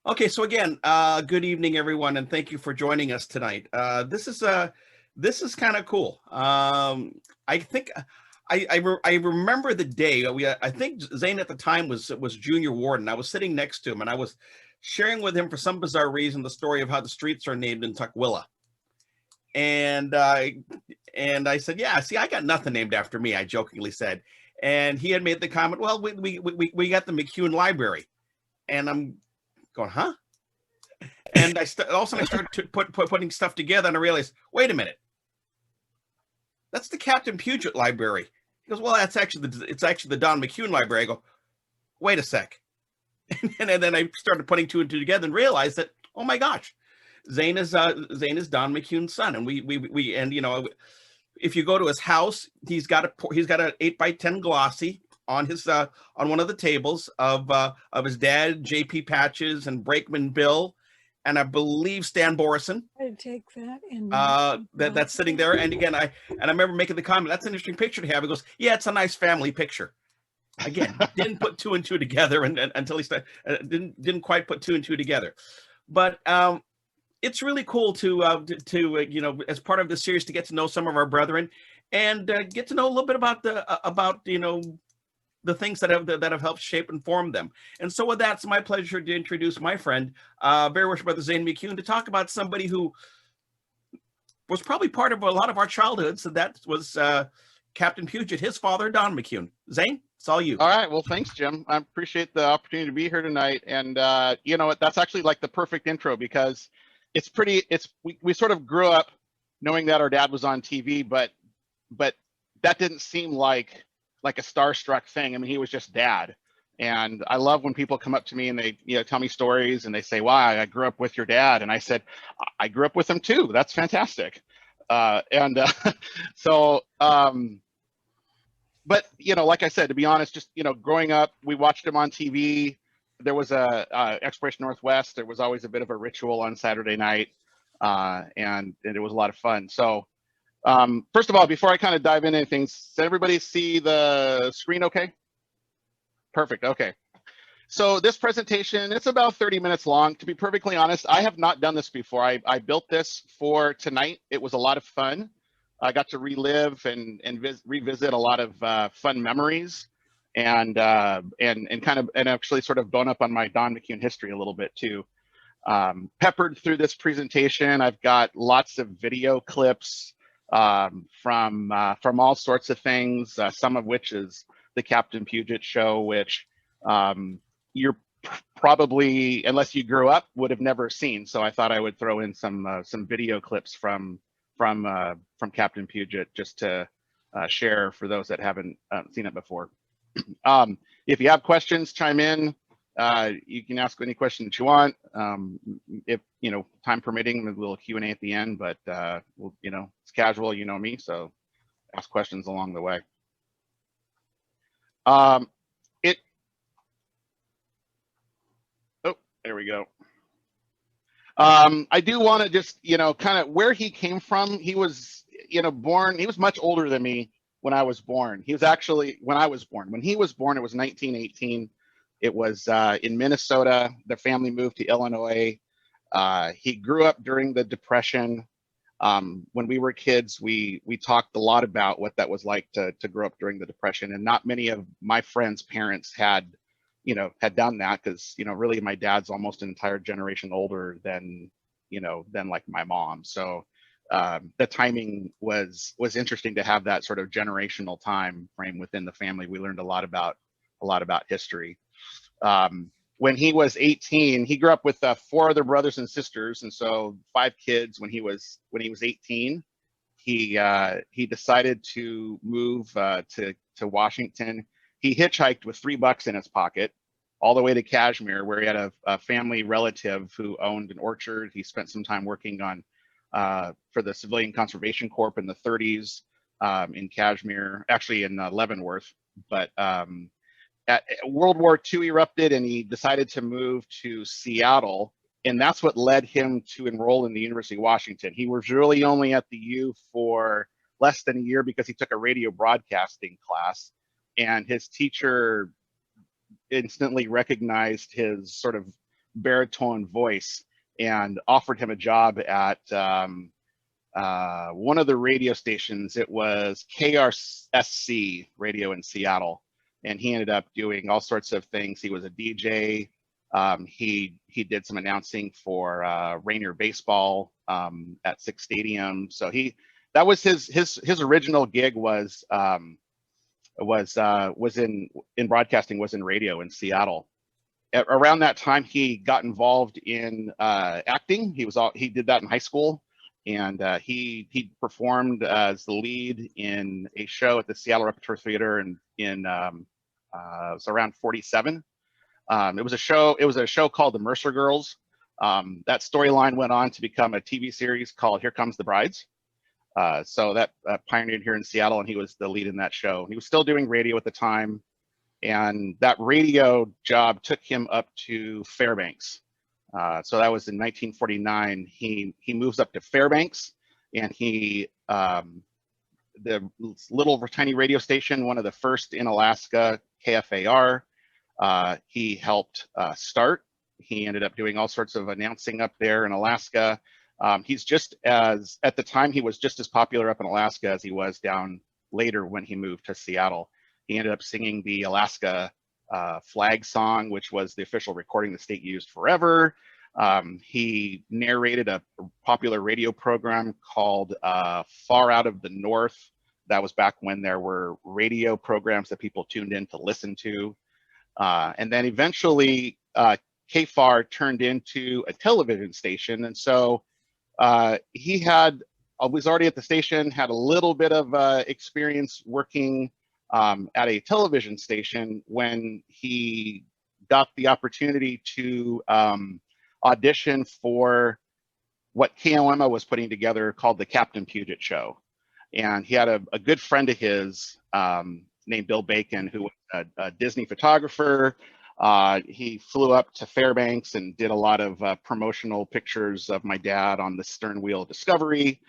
Okay, so again, good evening, everyone, and thank you for joining us tonight. This is kind of cool. I think I remember the day I think Zane at the time was junior warden. I was sitting next to him, and I was sharing with him for some bizarre reason the story of how the streets are named in Tukwila. And I said, "Yeah, see, I got nothing named after me." I jokingly said, and he had made the comment, "Well, we got the McCune Library," and I'm going, "Huh?" And all of a sudden I started putting stuff together, and I realized, wait a minute, that's the Captain Puget Library. He goes, well, it's actually the Don McCune Library. I go, wait a sec, and then I started putting two and two together and realized that, oh my gosh, Zane is Don McCune's son, and we and if you go to his house, he's got an 8x10 glossy on his on one of the tables of his dad, J.P. Patches, and Brakeman Bill, and I believe Stan Borison. I take that and That's sitting there. And again, I remember making the comment, that's an interesting picture to have. He goes, yeah, it's a nice family picture. Again, didn't put two and two together until he started, didn't quite put two and two together. But it's really cool to as part of this series, to get to know some of our brethren and get to know a little bit about the things that have helped shape and form them. And so with that, it's my pleasure to introduce my friend, very worship brother Zane McCune, to talk about somebody who was probably part of a lot of our childhoods. So that was Captain Puget, his father, Don McCune. Zane, it's all you. All right. Well, thanks, Jim. I appreciate the opportunity to be here tonight. And you know what? That's actually like the perfect intro, because we sort of grew up knowing that our dad was on TV, but that didn't seem like a starstruck thing. I mean, he was just dad. And I love when people come up to me and they tell me stories and they say, wow, I grew up with your dad. And I said, I grew up with him too. That's fantastic. So but like I said, to be honest, just growing up, we watched him on TV. There was a Exploration Northwest. There was always a bit of a ritual on Saturday night, and it was a lot of fun. So first of all, before I kind of dive into anything, does everybody see the screen okay? Perfect. Okay. So this presentation, it's about 30 minutes long. To be perfectly honest, I have not done this before. I built this for tonight. It was a lot of fun. I got to relive and revisit a lot of fun memories, and actually sort of bone up on my Don McCune history a little bit too. Peppered through this presentation, I've got lots of video clips from all sorts of things. Some of which is the Captain Puget show, which you're probably, unless you grew up, would have never seen. So I thought I would throw in some video clips from Captain Puget just to share for those that haven't seen it before. If you have questions, chime in. You can ask any question that you want. If time permitting, a little Q&A at the end, but it's casual, me, so ask questions along the way. Oh, there we go. I do want to just, kind of where he came from. He was, born, he was much older than me when I was born. He was actually, when he was born, it was 1918. It was in Minnesota. The family moved to Illinois. He grew up during the Depression. When we were kids, we talked a lot about what that was like to grow up during the Depression. And not many of my friends' parents had done that, because really my dad's almost an entire generation older than like my mom. So the timing was interesting to have that sort of generational time frame within the family. We learned a lot about history. When he was 18, he grew up with 4 other brothers and sisters, and so 5 kids. When he was 18, he decided to move to Washington. He hitchhiked with $3 in his pocket all the way to Kashmir, where he had a family relative who owned an orchard. He spent some time working on for the Civilian Conservation Corps in the 30s in Kashmir, actually in Leavenworth. But World War II erupted, and he decided to move to Seattle, and that's what led him to enroll in the University of Washington. He was really only at the U for less than a year because he took a radio broadcasting class, and his teacher instantly recognized his sort of baritone voice, and offered him a job at one of the radio stations. It was KRSC radio in Seattle, and he ended up doing all sorts of things. He was a DJ. He did some announcing for Rainier baseball at Six Stadium. So that was his original gig was in broadcasting, was in radio in Seattle. Around that time, he got involved in acting. He did that in high school, and he performed as the lead in a show at the Seattle Repertoire Theater in it was around 47. It was a show called The Mercer Girls. That storyline went on to become a TV series called Here Comes the Brides. So that pioneered here in Seattle, and he was the lead in that show. He was still doing radio at the time, and that radio job took him up to Fairbanks. So that was in 1949. He moves up to Fairbanks, and the little tiny radio station, one of the first in Alaska, KFAR, he helped start. He ended up doing all sorts of announcing up there in Alaska. At the time, he was just as popular up in Alaska as he was down later when he moved to Seattle. He ended up singing the Alaska flag song, which was the official recording the state used forever. He narrated a popular radio program called Far Out of the North. That was back when there were radio programs that people tuned in to listen to. And then eventually, KFAR turned into a television station. And so he was already at the station, had a little bit of experience working at a television station when he got the opportunity to audition for what KOMA was putting together called the Captain Puget Show. And he had a good friend of his named Bill Bacon, who was a Disney photographer. He flew up to Fairbanks and did a lot of promotional pictures of my dad on the stern wheel Discovery,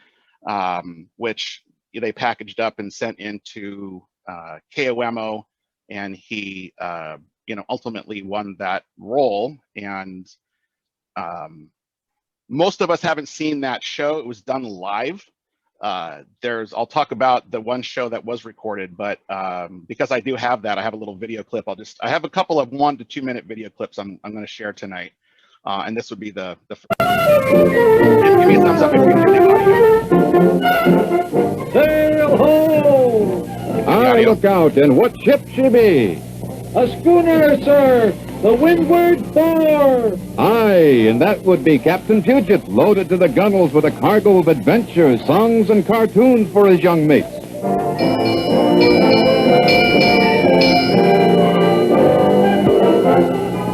which they packaged up and sent into KOMO, and he ultimately won that role. And most of us haven't seen that show. It was done live. I'll talk about the one show that was recorded, but because I do have that, I have a little video clip. I have a couple of 1 to 2 minute video clips I'm going to share tonight. And this would be the give me a thumbs up if you can hear the audio. Sail ho! I look out, and what ship she be? A schooner, sir! The Windward 4! Aye, and that would be Captain Puget, loaded to the gunwales with a cargo of adventures, songs, and cartoons for his young mates.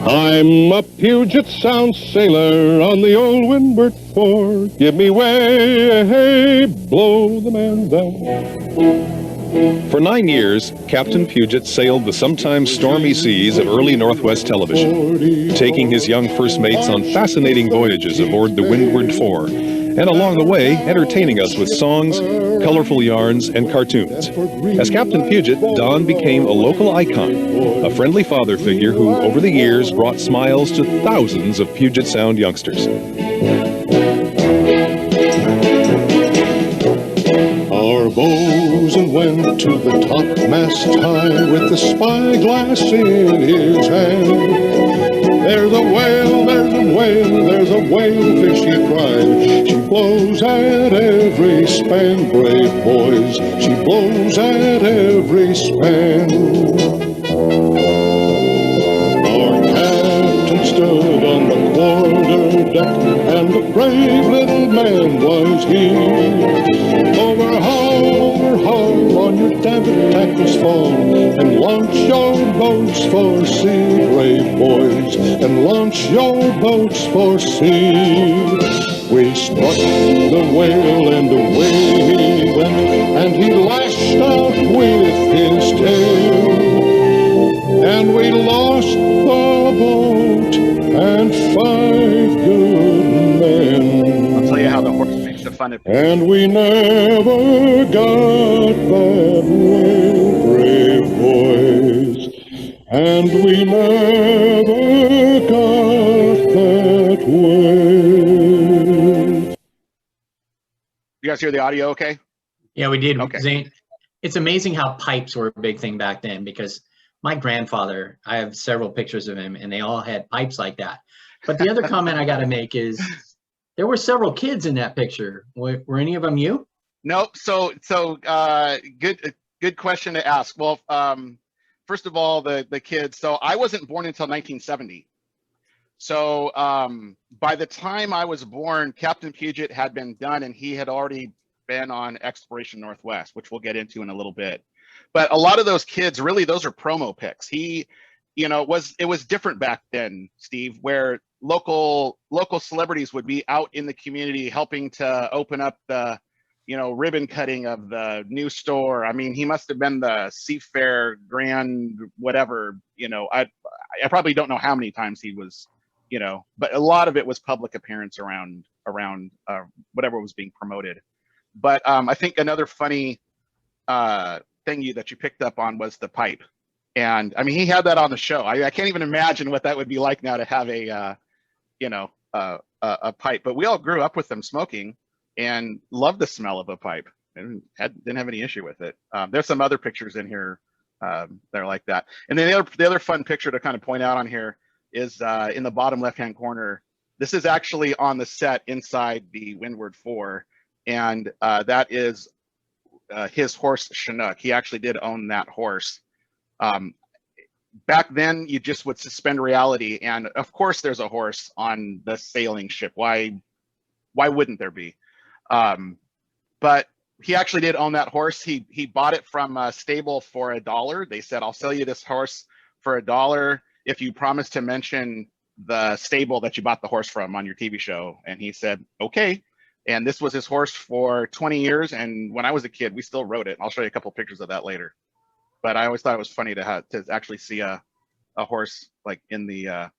I'm a Puget Sound sailor on the old Windward 4. Give me way, hey, blow the man down. For 9 years, Captain Puget sailed the sometimes stormy seas of early Northwest television, taking his young first mates on fascinating voyages aboard the Windward 4, and along the way, entertaining us with songs, colorful yarns, and cartoons. As Captain Puget, Don became a local icon, a friendly father figure who, over the years, brought smiles to thousands of Puget Sound youngsters. Our bosun went to the topmast high with the spyglass in his hand. There's a whale, there's a whale, there's a whalefish, he cried. She blows at every span, brave boys. She blows at every span. Our captain stood on the quarter deck, and a brave little man was he. Overhaul on your davit tackles fall, and launch your boats for sea, brave boys, and launch your boats for sea. We struck the whale, and away he went, and he lashed out with his tail, and we lost the boat and 5 good men. I'll tell you how the horse makes the fun of it. And we never got that way, brave boys. And we never got that guys hear the audio okay? Yeah, we did. Okay. Zane, it's amazing how pipes were a big thing back then, because my grandfather, I have several pictures of him, and they all had pipes like that. But the other comment I got to make is there were several kids in that picture. Were any of them you? Nope. So good question to ask. Well, first of all, the kids. So I wasn't born until 1970. So by the time I was born, Captain Puget had been done, and he had already been on Exploration Northwest, which we'll get into in a little bit. But a lot of those kids, really, those are promo pics. It was different back then, Steve, where local celebrities would be out in the community helping to open up the, ribbon cutting of the new store. I mean, he must have been the seafaring grand whatever. I probably don't know how many times he was, but a lot of it was public appearance around whatever was being promoted. But I think another funny thing that you picked up on was the pipe. And I mean, he had that on the show. I can't even imagine what that would be like now to have a pipe. But we all grew up with them smoking and loved the smell of a pipe, and didn't have any issue with it. There's some other pictures in here that are like that. And then the other fun picture to kind of point out on here is in the bottom left-hand corner. This is actually on the set inside the Windward 4, and that is his horse Chinook. He actually did own that horse. Back then, you just would suspend reality, and of course, there's a horse on the sailing ship. Why wouldn't there be? But he actually did own that horse. He bought it from a stable for $1. They said, "I'll sell you this horse for $1 if you promise to mention the stable that you bought the horse from on your TV show." And he said, "Okay." And this was his horse for 20 years. And when I was a kid, we still rode it. I'll show you a couple pictures of that later. But I always thought it was funny to actually see a horse like in the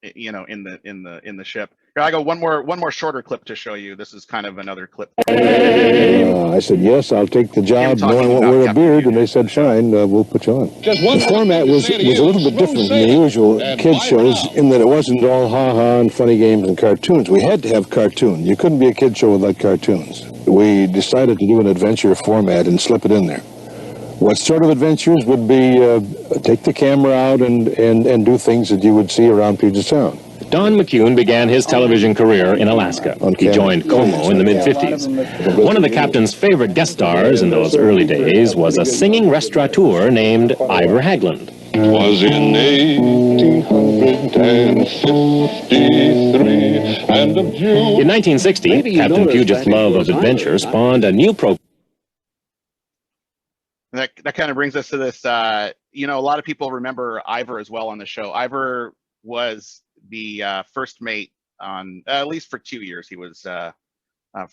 in the ship. Here, I go one more shorter clip to show you. This is kind of another clip. I said, yes, I'll take the job, knowing what we're a beard, and they said, fine, we'll put you on. The format was a little bit different than the usual kid shows in that it wasn't all ha-ha and funny games and cartoons. We had to have cartoons. You couldn't be a kid show without cartoons. We decided to do an adventure format and slip it in there. What sort of adventures would be take the camera out and do things that you would see around Puget Sound. Don McCune began his television career in Alaska. He joined Como in the mid-50s. One of the captain's favorite guest stars in those early days was a singing restaurateur named Ivor Haglund. It was in 1853, and of June. In 1960, Captain Puget's love of adventure spawned a new program. That kind of brings us to this, a lot of people remember Ivor as well on the show. Ivor was the first mate on, at least for 2 years, he was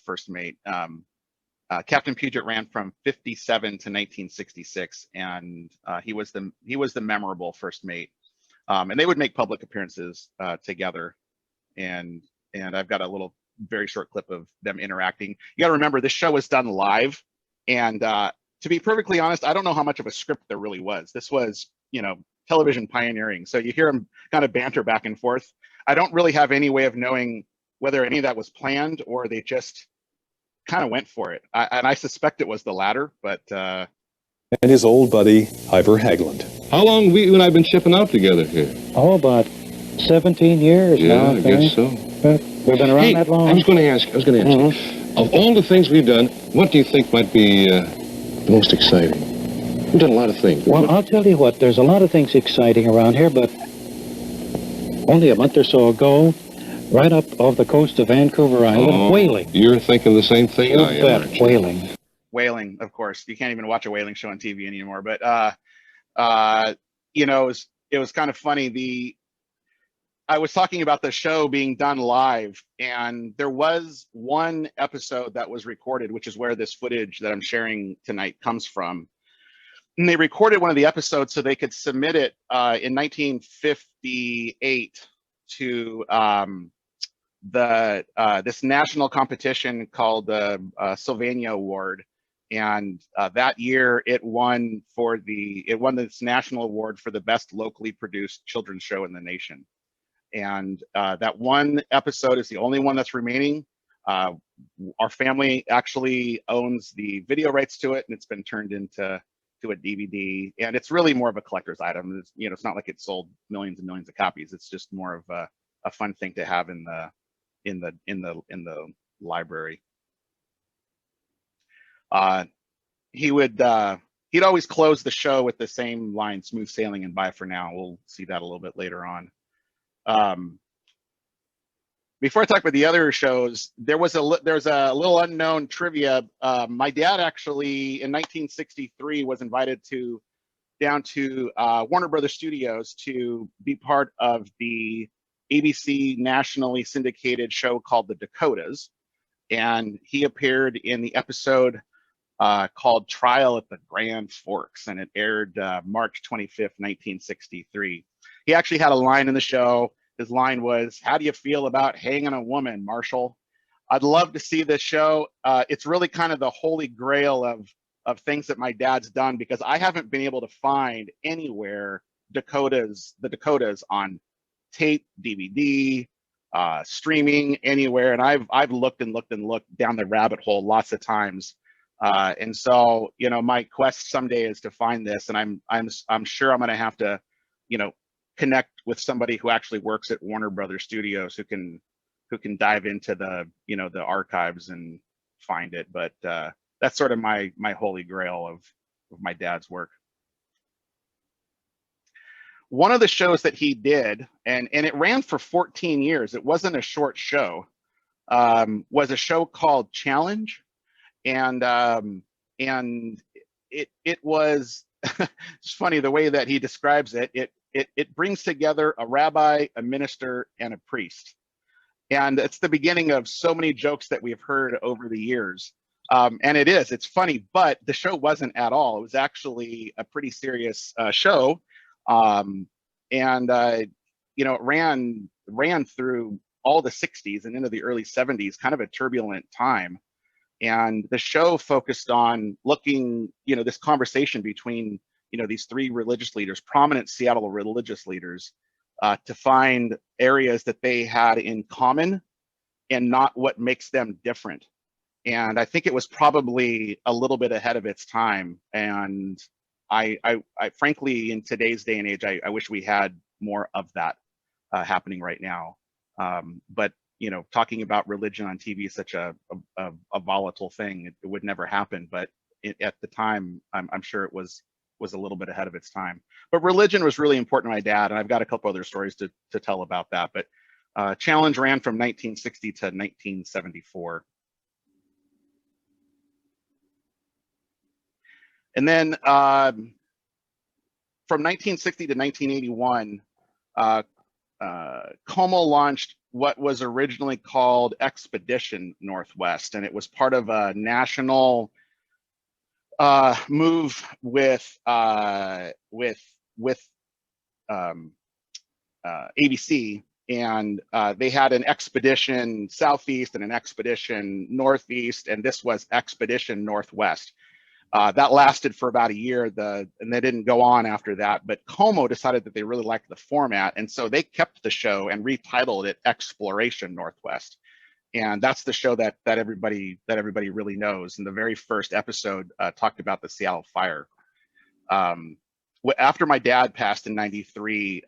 first mate. Captain Puget ran from 57 to 1966, and he was the memorable first mate. And they would make public appearances together. And I've got a little very short clip of them interacting. You got to remember, this show was done live, and to be perfectly honest, I don't know how much of a script there really was. This was, television pioneering. So you hear them kind of banter back and forth. I don't really have any way of knowing whether any of that was planned or they just kind of went for it. And I suspect it was the latter, but... And his old buddy, Ivor Haglund. How long have you and I have been shipping out together here? Oh, about 17 years now. I guess so. But we've been around that long. I was going to ask you, of all the things we've done, what do you think might be the most exciting? We've done a lot of things. Well, I'll tell you what, there's a lot of things exciting around here, but only a month or so ago, right up off the coast of Vancouver Island, whaling. You're thinking the same thing I am, aren't you? Whaling. Whaling, of course. You can't even watch a whaling show on TV anymore. But, it was kind of funny. I was talking about the show being done live, and there was one episode that was recorded, which is where this footage that I'm sharing tonight comes from. And they recorded one of the episodes so they could submit it in 1958 to this national competition called the Sylvania Award. And that year it won this national award for the best locally produced children's show in the nation. And that one episode is the only one that's remaining. Our family actually owns the video rights to it, and it's been turned into a DVD. And it's really more of a collector's item. It's, it's not like it sold millions and millions of copies. It's just more of a fun thing to have in the library. He'd always close the show with the same line, "Smooth sailing and bye for now." We'll see that a little bit later on. Before I talk about the other shows, there's a little unknown trivia. My dad actually, in 1963, was invited down to Warner Brothers Studios to be part of the ABC nationally syndicated show called The Dakotas. And he appeared in the episode called Trial at the Grand Forks, and it aired March 25th, 1963. He actually had a line in the show. His line was, "How do you feel about hanging a woman, Marshall?" I'd love to see this show. It's really kind of the holy grail of things that my dad's done, because I haven't been able to find anywhere the Dakotas on tape, DVD, streaming, anywhere. And I've looked and looked and looked down the rabbit hole lots of times. And so, my quest someday is to find this, and I'm sure I'm going to have to, connect with somebody who actually works at Warner Brothers Studios who can dive into the archives and find it. But that's sort of my holy grail of my dad's work. One of the shows that he did, and it ran for 14 years, it wasn't a short show, was a show called Challenge. And it was, it's funny the way that he describes it. It brings together a rabbi, a minister, and a priest. And it's the beginning of so many jokes that we've heard over the years. And it's funny, but the show wasn't at all. It was actually a pretty serious show. It ran through all the 60s and into the early 70s, kind of a turbulent time. And the show focused on looking, this conversation between, these three religious leaders, prominent Seattle religious leaders, to find areas that they had in common and not what makes them different. And I think it was probably a little bit ahead of its time. And I frankly, in today's day and age, I wish we had more of that happening right now. But talking about religion on TV is such a volatile thing. It would never happen. But at the time, I'm sure it was a little bit ahead of its time. But religion was really important to my dad, and I've got a couple other stories to tell about that. But Challenge ran from 1960 to 1974. And then from 1960 to 1981, Como launched what was originally called Expedition Northwest, and it was part of a national move with ABC, and they had an expedition southeast and an expedition northeast, and this was Expedition Northwest. That lasted for about a year, and they didn't go on after that. But Como decided that they really liked the format, and so they kept the show and retitled it Exploration Northwest. And that's the show that everybody really knows. And the very first episode talked about the Seattle fire. After my dad passed in '93,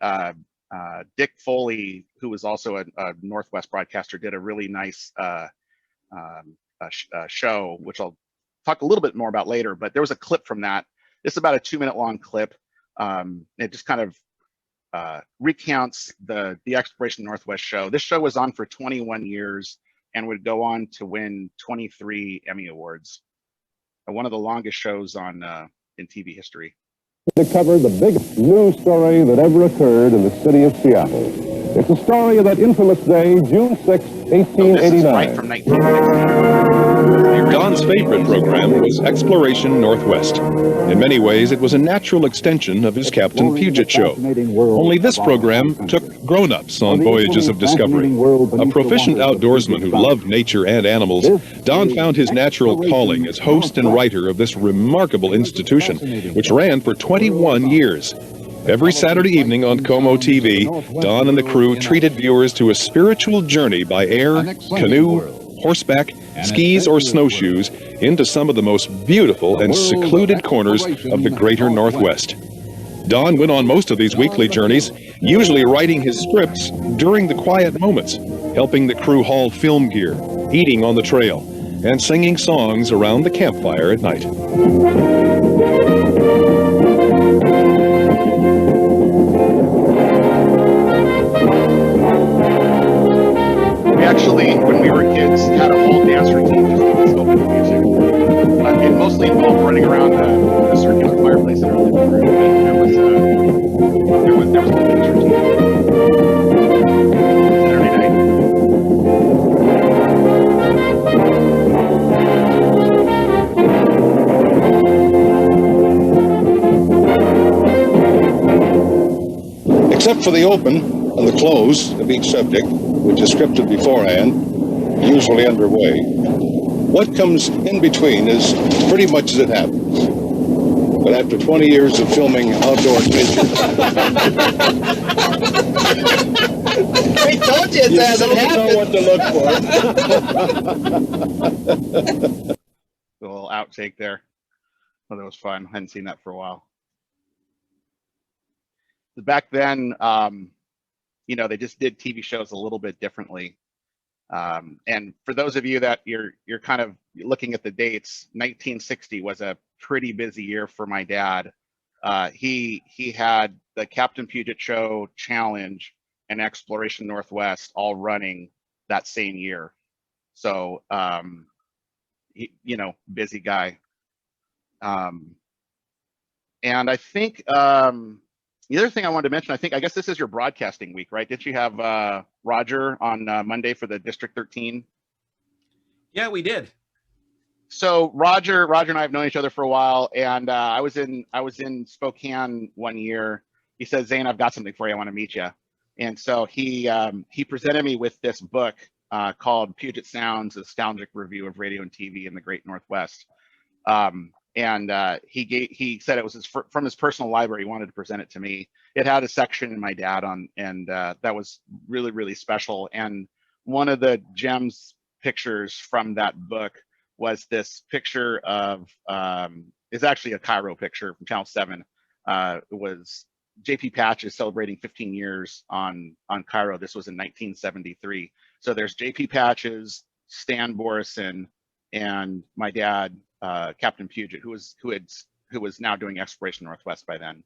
Dick Foley, who was also a Northwest broadcaster, did a really nice show, which I'll talk a little bit more about later. But there was a clip from that. It's about a 2-minute long clip. It just kind of recounts the Exploration Northwest show. This show was on for 21 years and would go on to win 23 Emmy Awards. One of the longest shows in TV history. To cover the biggest news story that ever occurred in the city of Seattle. It's the story of that infamous day, June 6, 1889. This is right from 1989. Don's favorite program was Exploration Northwest. In many ways, it was a natural extension of his Captain Puget show. Only this program took grown-ups on voyages of discovery. A proficient outdoorsman who loved nature and animals, Don found his natural calling as host and writer of this remarkable institution, which ran for 21 years. Every Saturday evening on Como TV, Don and the crew treated viewers to a spiritual journey by air, canoe, horseback, skis, or snowshoes into some of the most beautiful and secluded corners of the greater Northwest. Don went on most of these weekly journeys, usually writing his scripts during the quiet moments, helping the crew haul film gear, eating on the trail, and singing songs around the campfire at night. We actually, when we were kids, had a whole dance routine just to listen to music. It mostly involved running around the circular fireplace in our living room. There was a dance routine. Saturday night. Except for the open and the close of each subject, which is scripted beforehand, usually underway. What comes in between is pretty much as it happens. But after 20 years of filming outdoor adventures... I told you it doesn't happen. know what to look for. A little outtake there. Oh, that was fun. I hadn't seen that for a while. Back then, you know, they just did TV shows a little bit differently. And for those of you that you're kind of looking at the dates, 1960 was a pretty busy year for my dad. He had the Captain Puget Show, Challenge, and Exploration Northwest all running that same year. So, you know, busy guy. And I think the other thing I wanted to mention, I guess this is your broadcasting week, right? Did you have Roger on Monday for the District 13? Yeah, we did. So Roger and I have known each other for a while, and I was in Spokane one year. He said, "Zane, I've got something for you. I want to meet you." And so he presented me with this book called Puget Sounds: A Nostalgic Review of Radio and TV in the Great Northwest. And he said it was from his personal library. He wanted to present it to me. It had a section in my dad on, and that was really, really special. And one of the gems pictures from that book was this picture of, it's actually a Cairo picture from Channel 7. It was JP Patches celebrating 15 years on Cairo. This was in 1973. So there's JP Patches, Stan Borison, and my dad, Captain Puget, who was now doing Exploration Northwest by then.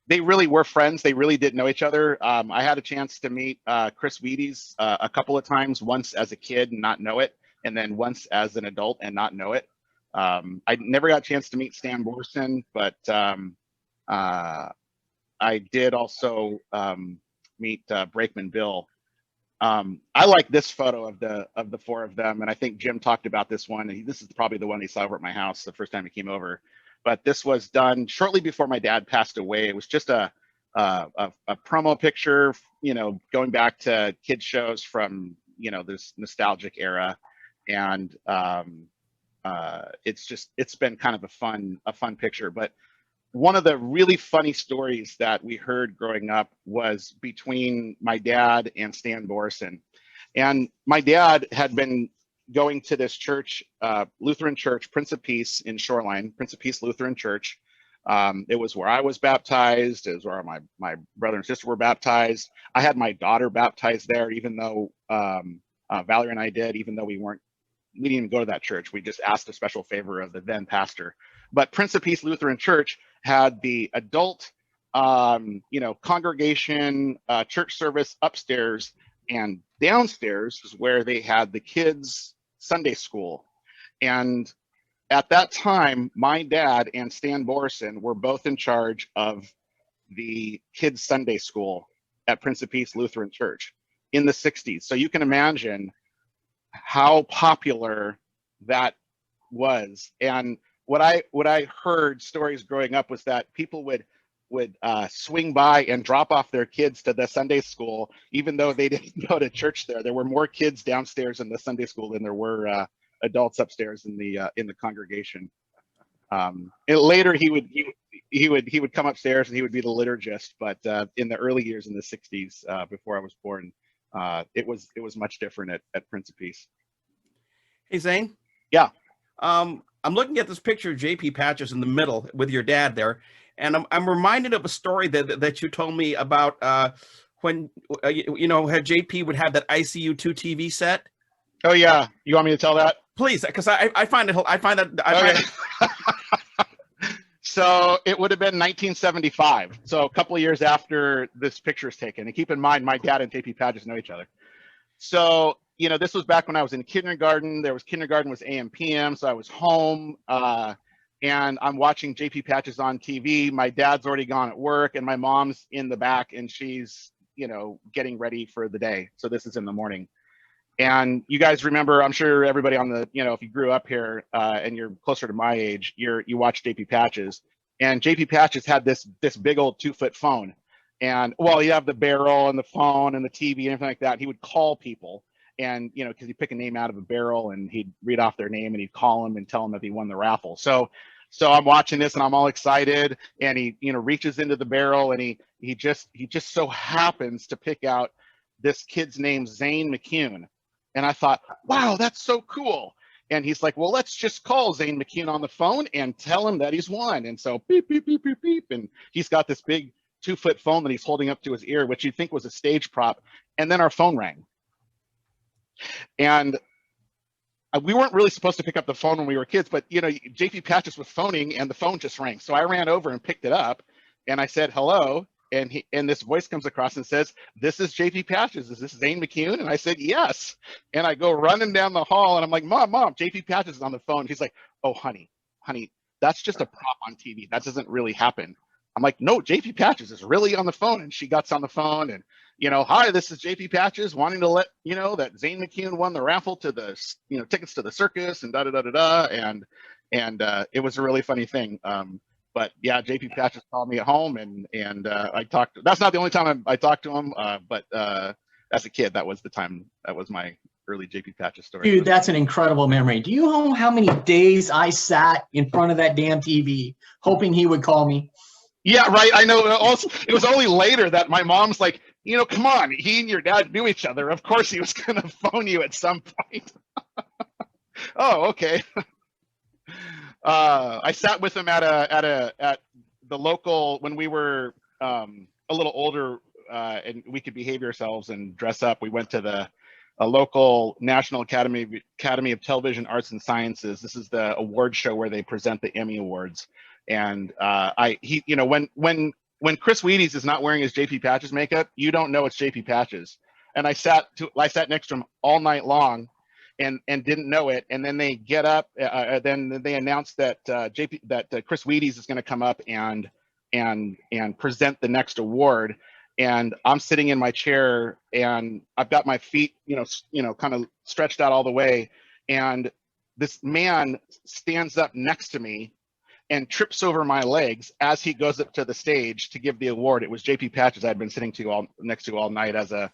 They really were friends. They really did know each other. I had a chance to meet Chris Wheaties a couple of times, once as a kid and not know it, and then once as an adult and not know it. I never got a chance to meet Stan Borison, but I did also meet Brakeman Bill. I like this photo of the four of them, and I think Jim talked about this one. This is probably the one he saw over at my house the first time he came over. But this was done shortly before my dad passed away. It was just a promo picture, you know, going back to kids shows from, you know, this nostalgic era, and it's been kind of a fun picture. But one of the really funny stories that we heard growing up was between my dad and Stan Borison. And my dad had been going to this church, Lutheran church, Prince of Peace in Shoreline, Prince of Peace Lutheran Church. It was where I was baptized. It was where my brother and sister were baptized. I had my daughter baptized there, even though Valerie and I did, even though we didn't even go to that church. We just asked a special favor of the then pastor. But Prince of Peace Lutheran Church had the adult, you know, congregation church service upstairs, and downstairs is where they had the kids' Sunday school. And at that time, my dad and Stan Borison were both in charge of the kids' Sunday school at Prince of Peace Lutheran Church in the 60s. So you can imagine how popular that was. And what I heard stories growing up was that people would swing by and drop off their kids to the Sunday school, even though they didn't go to church there. There were more kids downstairs in the Sunday school than there were adults upstairs in the congregation. And later he would come upstairs and he would be the liturgist. But in the early years in the 60s, before I was born, it was much different at Prince of Peace. Hey, Zane. Yeah. I'm looking at this picture of JP Patches in the middle with your dad there, and I'm reminded of a story that you told me about when you know how JP would have that ICU2 TV set. Oh yeah, you want me to tell that? Please, because I find it. I find it. So it would have been 1975. So a couple of years after this picture is taken. And keep in mind, my dad and JP Patches know each other. So, you know, this was back when I was in kindergarten. Kindergarten was AM PM. So I was home and I'm watching JP Patches on TV. My dad's already gone at work and my mom's in the back and she's, you know, getting ready for the day. So this is in the morning. And you guys remember, I'm sure everybody on the, you know, if you grew up here and you're closer to my age, you watch JP Patches. And JP Patches had this big old 2-foot phone. And well, you have the barrel and the phone and the TV and everything like that. He would call people and, you know, because he'd pick a name out of a barrel and he'd read off their name and he'd call them and tell them if he won the raffle. So I'm watching this and I'm all excited and he, you know, reaches into the barrel and he just so happens to pick out this kid's name, Zane McCune. And I thought, wow, that's so cool. And he's like, well, let's just call Zane McCune on the phone and tell him that he's won. And so beep, beep, beep, beep, beep. And he's got this big 2-foot phone that he's holding up to his ear, which you'd think was a stage prop. And then our phone rang. And we weren't really supposed to pick up the phone when we were kids, but, you know, JP Patches was phoning and the phone just rang. So I ran over and picked it up and I said, hello. And this voice comes across and says, this is JP Patches. Is this Zane McCune? And I said, yes. And I go running down the hall and I'm like, Mom, JP Patches is on the phone. She's like, oh, honey, that's just a prop on TV. That doesn't really happen. I'm like, no, JP Patches is really on the phone. And she gets on the phone and, you know, hi, this is JP Patches wanting to let you know that Zane McCune won the raffle to the, you know, tickets to the circus and and it was a really funny thing. But yeah, JP Patches called me at home and I talked. That's not the only time I talked to him, but as a kid, that was the time. That was my early JP Patches story. Dude, that's an incredible memory. Do you know how many days I sat in front of that damn TV hoping he would call me? Yeah, right. I know. Also, it was only later that my mom's like, you know, come on, he and your dad knew each other. Of course, he was going to phone you at some point. Oh, okay. I sat with him at the local when we were a little older and we could behave ourselves and dress up. We went to a local National Academy of Television Arts and Sciences. This is the award show where they present the Emmy Awards. And he, you know, when Chris Wheaties is not wearing his JP Patches makeup, you don't know it's JP Patches. And I sat next to him all night long. And didn't know it, and then they get up. Then they announced that Chris Wheaties is going to come up and present the next award. And I'm sitting in my chair, and I've got my feet, you know, kind of stretched out all the way. And this man stands up next to me and trips over my legs as he goes up to the stage to give the award. It was JP Patches I'd been sitting next to all night as a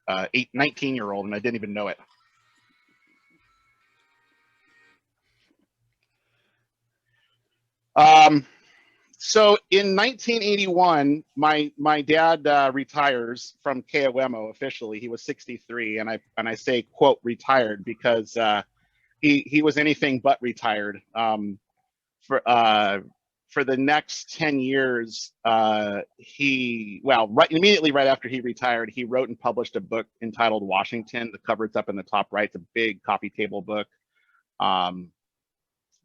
19-year-old, and I didn't even know it. So in 1981, my dad retires from KOMO officially. He was 63, and I say quote retired because he was anything but retired. For the next 10 years, immediately right after he retired, he wrote and published a book entitled Washington. The cover's up in the top right. It's a big coffee table book.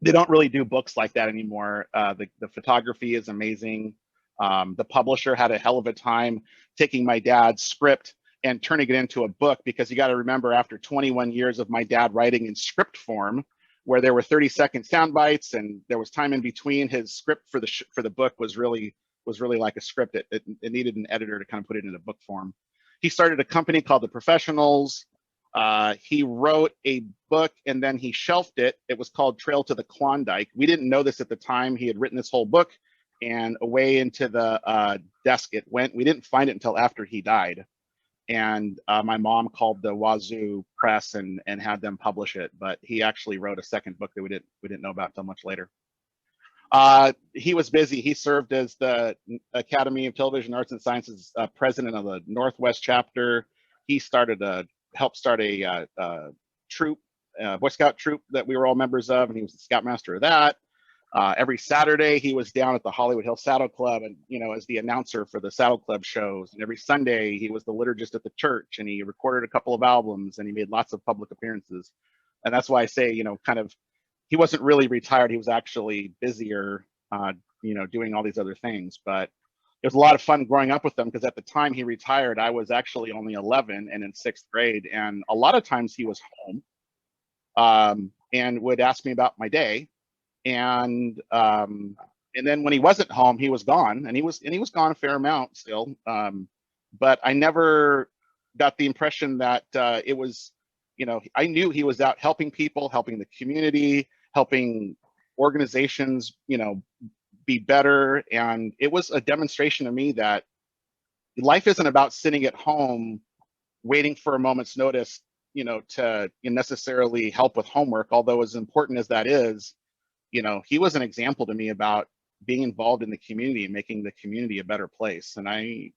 They don't really do books like that anymore. The photography is amazing. The publisher had a hell of a time taking my dad's script and turning it into a book, because you got to remember, after 21 years of my dad writing in script form, where there were 30-second sound bites and there was time in between, his script for the book was really like a script. It needed an editor to kind of put it into book form. He started a company called The Professionals. He wrote a book and then he shelved it. It was called Trail to the Klondike. We didn't know this at the time. He had written this whole book, and away into the desk it went. We didn't find it until after he died. And my mom called the Wazoo Press and had them publish it. But he actually wrote a second book that we didn't know about until much later. He was busy. He served as the Academy of Television Arts and Sciences president of the Northwest chapter. he helped start a troop, Boy Scout troop that we were all members of, and he was the scoutmaster of that. Every Saturday he was down at the Hollywood Hill Saddle Club, and as the announcer for the Saddle Club shows. And every Sunday he was the liturgist at the church, and he recorded a couple of albums, and he made lots of public appearances. And that's why I say, kind of, he wasn't really retired. He was actually busier, doing all these other things. But it was a lot of fun growing up with him, because at the time he retired, I was actually only 11 and in 6th grade. And a lot of times he was home and would ask me about my day. And then when he wasn't home, he was gone, and he was gone a fair amount still. But I never got the impression that it was, I knew he was out helping people, helping the community, helping organizations, be better. And it was a demonstration to me that life isn't about sitting at home waiting for a moment's notice, to necessarily help with homework, although as important as that is. He was an example to me about being involved in the community and making the community a better place. And I,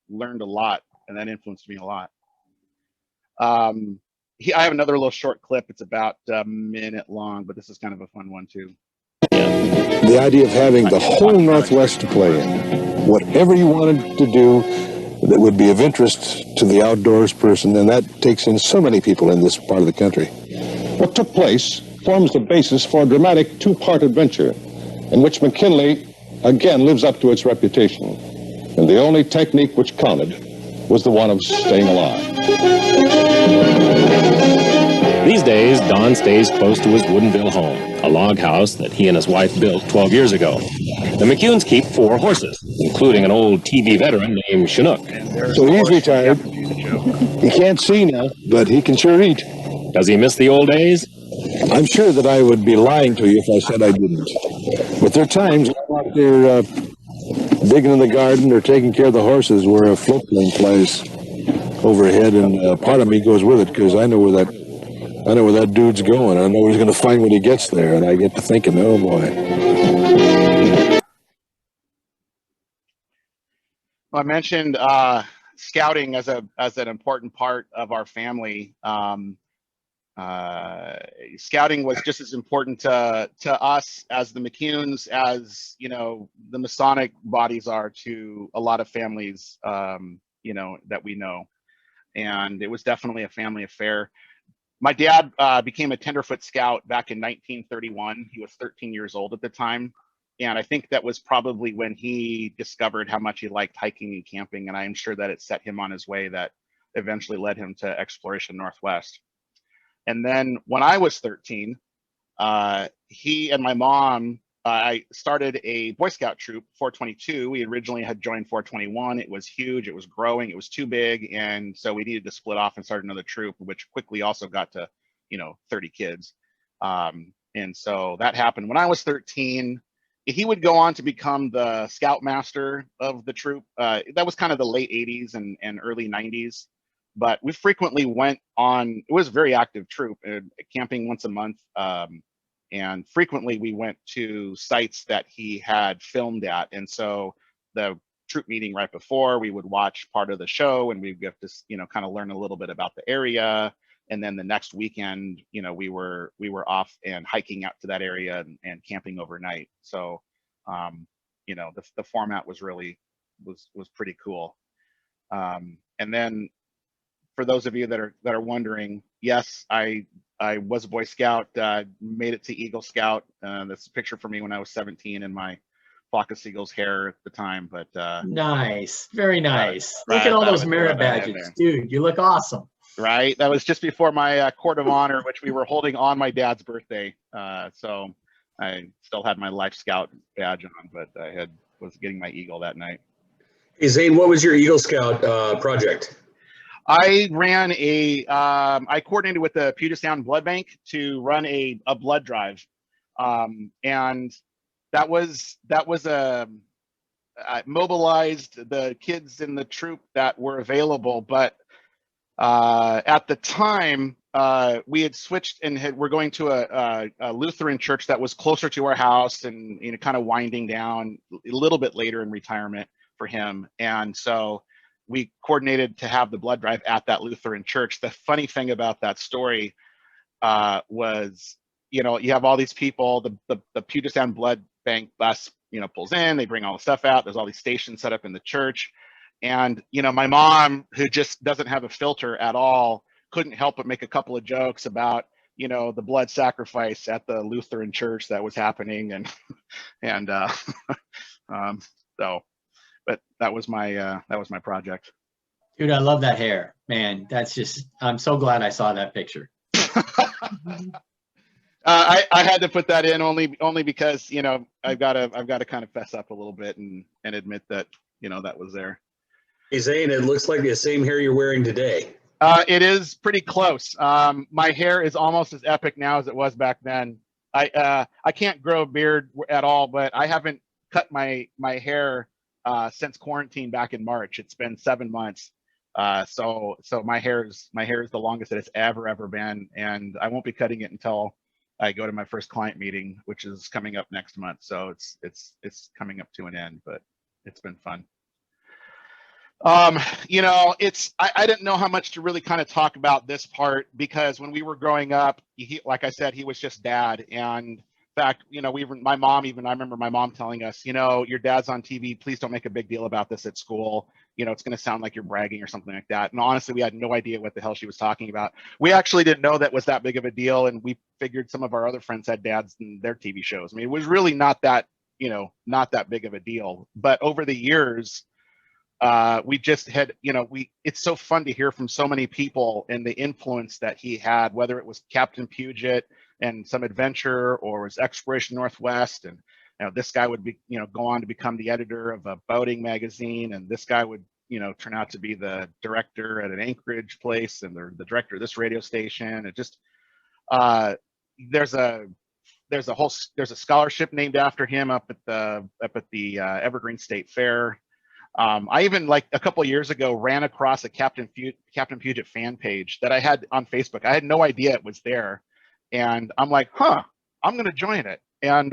learned a lot, and that influenced me a lot. I have another little short clip. It's about a minute long, but this is kind of a fun one too. The idea of having the whole Northwest to play in, whatever you wanted to do that would be of interest to the outdoors person, and that takes in so many people in this part of the country. What took place forms the basis for a dramatic two-part adventure in which McKinley again lives up to its reputation. And the only technique which counted was the one of staying alive. These days, Don stays close to his Woodinville home, a log house that he and his wife built 12 years ago. The McCunes keep 4 horses, including an old TV veteran named Chinook. So he's retired. He can't see now, but he can sure eat. Does he miss the old days? I'm sure that I would be lying to you if I said I didn't. But there are times I'm out there digging in the garden or taking care of the horses where a float plane flies overhead, and part of me goes with it, because I know where that dude's going. I know what he's going to find when he gets there, and I get to thinking, oh boy. Well, I mentioned scouting as an important part of our family. Scouting was just as important to us as the McCunes, as the Masonic bodies are to a lot of families that we know. And it was definitely a family affair. My dad became a tenderfoot scout back in 1931. He was 13 years old at the time, and I think that was probably when he discovered how much he liked hiking and camping, and I am sure that it set him on his way that eventually led him to Exploration Northwest. And then when I was 13, he and my mom, I started a Boy Scout troop, 422. We originally had joined 421. It was huge. It was growing. It was too big. And so we needed to split off and start another troop, which quickly also got to, 30 kids. And so that happened when I was 13. He would go on to become the scoutmaster of the troop. That was kind of the late 80s and early 90s. But we frequently went on, it was a very active troop, camping once a month. And frequently we went to sites that he had filmed at. And so the troop meeting right before, we would watch part of the show, and we'd get to, kind of learn a little bit about the area. And then the next weekend, we were off and hiking out to that area and camping overnight. So, the format was really, was pretty cool. And then, for those of you that are wondering, yes, I was a Boy Scout, made it to Eagle Scout. That's a picture for me when I was 17 in my flock of seagulls hair at the time. But nice, very nice. Right, Look at all those merit badges, dude. You look awesome. Right, that was just before my court of honor, which we were holding on my dad's birthday. So I still had my Life Scout badge on, but I was getting my Eagle that night. Hey Zane, what was your Eagle Scout project? I ran I coordinated with the Puget Sound Blood Bank to run a blood drive. And that was mobilized the kids in the troop that were available. But at the time, we had switched and we're going to a Lutheran church that was closer to our house, and kind of winding down a little bit later in retirement for him. And so we coordinated to have the blood drive at that Lutheran church. The funny thing about that story was, you know, you have all these people, the Puget Sound Blood Bank bus, you know, pulls in, they bring all the stuff out. There's all these stations set up in the church. And, you know, my mom, who just doesn't have a filter at all, couldn't help but make a couple of jokes about, you know, the blood sacrifice at the Lutheran church that was happening. And so, but that was my project. Dude, I love that hair, man. That's just, I'm so glad I saw that picture. I had to put that in only because, you know, I've got to kind of fess up a little bit and admit that, you know, that was there. Hey Zane, it looks like the same hair you're wearing today. It is pretty close. My hair is almost as epic now as it was back then. I can't grow a beard at all, but I haven't cut my hair since quarantine back in March. It's been 7 months. So my hair is the longest that it's ever been, and I won't be cutting it until I go to my first client meeting, which is coming up next month. So it's coming up to an end, but it's been fun. You know, I didn't know how much to really kind of talk about this part, because when we were growing up, like I said, he was just dad. And in fact, you know, I remember my mom telling us, you know, your dad's on TV, please don't make a big deal about this at school. You know, it's going to sound like you're bragging or something like that. And honestly, we had no idea what the hell she was talking about. We actually didn't know that was that big of a deal. And we figured some of our other friends had dads in their TV shows. I mean, it was really not that, you know, not that big of a deal. But over the years, we just had, you know, it's so fun to hear from so many people and the influence that he had, whether it was Captain Puget and some adventure, or was Exploration Northwest. And, you know, this guy would be, you know, go on to become the editor of a boating magazine. And this guy would, you know, turn out to be the director at an Anchorage place and the director of this radio station. It just, there's a scholarship named after him up at the Evergreen State Fair. I even, like, a couple of years ago, ran across a Captain Puget fan page that I had on Facebook. I had no idea it was there, and I'm like, huh, I'm gonna join it. And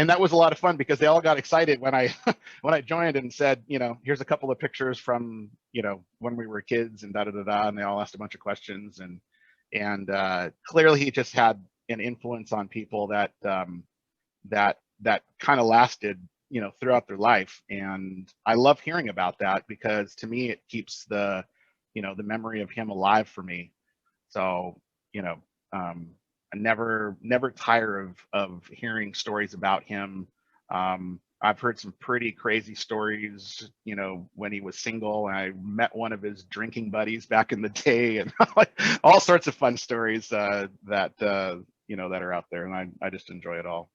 that was a lot of fun, because they all got excited when I when I joined and said, you know, here's a couple of pictures from, you know, when we were kids and and they all asked a bunch of questions, and clearly he just had an influence on people that kind of lasted, you know, throughout their life. And I love hearing about that, because to me it keeps the, you know, the memory of him alive for me. So, you know, I never tire of hearing stories about him. I've heard some pretty crazy stories, you know, when he was single, and I met one of his drinking buddies back in the day, and like all sorts of fun stories that you know, that are out there, and I just enjoy it all.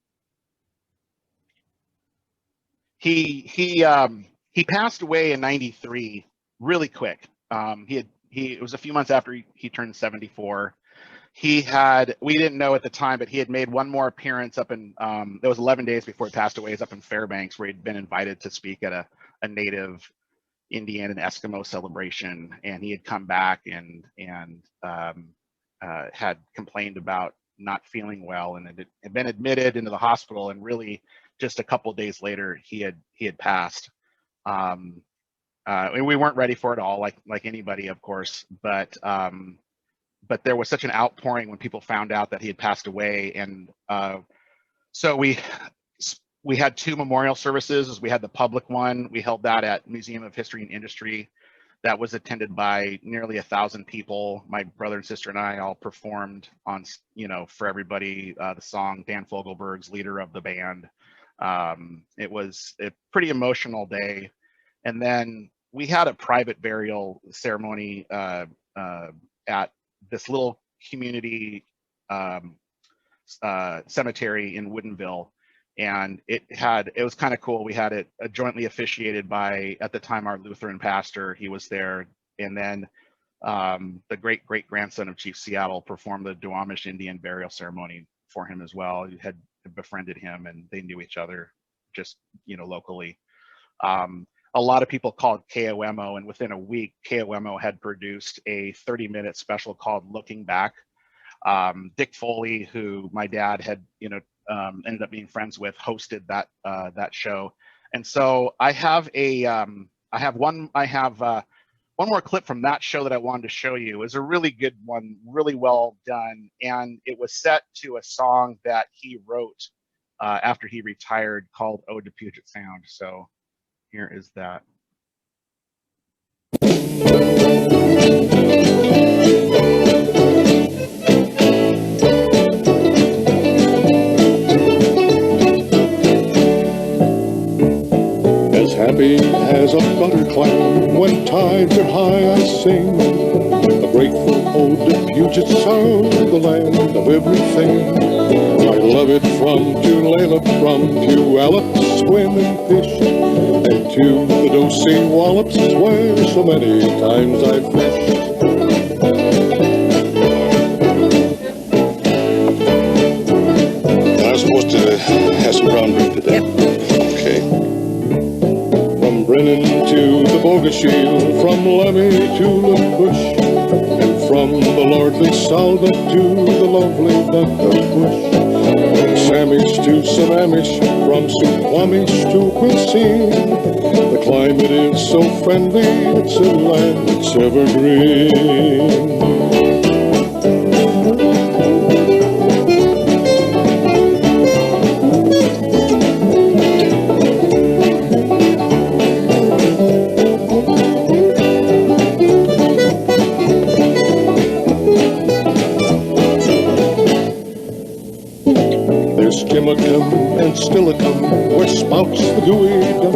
He passed away in '93 really quick. It was a few months after he turned 74. We didn't know at the time, but he had made one more appearance up in, it was 11 days before he passed away. It was up in Fairbanks, where he'd been invited to speak at a native Indian and Eskimo celebration. And he had come back and had complained about not feeling well, and had been admitted into the hospital, and really just a couple of days later he had passed. And we weren't ready for it all, like anybody, of course, but there was such an outpouring when people found out that he had passed away. And so we had two memorial services. We had the public one. We held that at Museum of History and Industry. That was attended by nearly 1,000 people. My brother and sister and I all performed on, you know, for everybody, the song Dan Fogelberg's Leader of the Band. It was a pretty emotional day. And then we had a private burial ceremony at this little community cemetery in Woodinville. And it was kind of cool. We had it jointly officiated by, at the time, our Lutheran pastor. He was there. And then the great grandson of Chief Seattle performed the Duwamish Indian burial ceremony for him as well. He had befriended him, and they knew each other just, you know, locally. A lot of people called KOMO, and within a week, KOMO had produced a 30-minute special called Looking Back. Dick Foley, who my dad had, you know, ended up being friends with, hosted that show. And so I have a have one more clip from that show that I wanted to show you. It was a really good one, really well done, and it was set to a song that he wrote after he retired called "Ode to Puget Sound." So here is that. As happy as a butter clam when tides are high, I sing a grateful ode to Puget Sound, the land of everything. I love it from Tulalip, from Puyallup, swim and fish, and to the Dosey Wallops where so many times I've fished. I'm supposed to have some ground beef today. Okay. From Brennan to the Bogasheel, from Lemmy to Lacush, and from the lordly Salda to the lovely Duck Bush. From Samish to Sammamish, from Suquamish to Quilcene, the climate is so friendly, it's a land that's evergreen. Skimacum and Stillicum, where spouts the gooey duck,